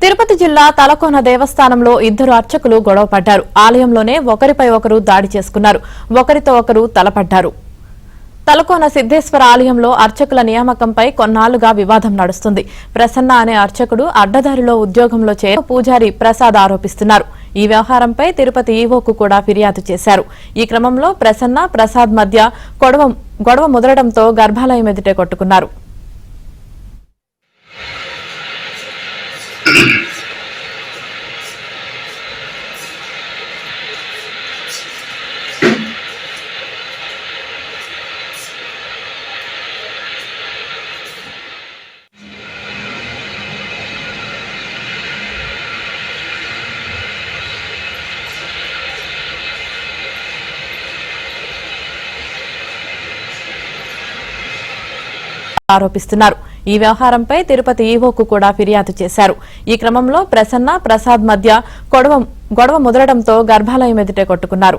తిరుపతి జిల్లా తలకోన దేవస్థానంలో ఇద్దరు అర్చకులు గొడవపడ్డారు. ఆలయంలోనే ఒకరిపై ఒకరు దాడి చేసుకున్నారు. ఒకరితో ఒకరు తలపడ్డారు. తలకోన సిద్దేశ్వర ఆలయంలో అర్చకుల నియామకంపై కొన్నాళ్లుగా వివాదం నడుస్తుంది. ప్రసన్న అనే అర్చకుడు అడ్డదారిలో ఉద్యోగంలో చేరి పూజారి ప్రసాద్ ఆరోపిస్తున్నారు. ఈ వ్యవహారంపై తిరుపతి ఈవోకు కూడా ఫిర్యాదు చేశారు. ఈ క్రమంలో ప్రసన్న ప్రసాద్ మధ్య గొడవ ముదరడంతో గర్భాలయం ఎదుటే కొట్టుకున్నారు. ఆరోపిస్తున్నారు. ఈ వ్యవహారంపై తిరుపతి ఈవోకు కూడా ఫిర్యాదు చేశారు. ఈ క్రమంలో ప్రసన్న ప్రసాద్ మధ్య గొడవ ముదరడంతో గర్భాలయం ఎదుటే కొట్టుకున్నారు.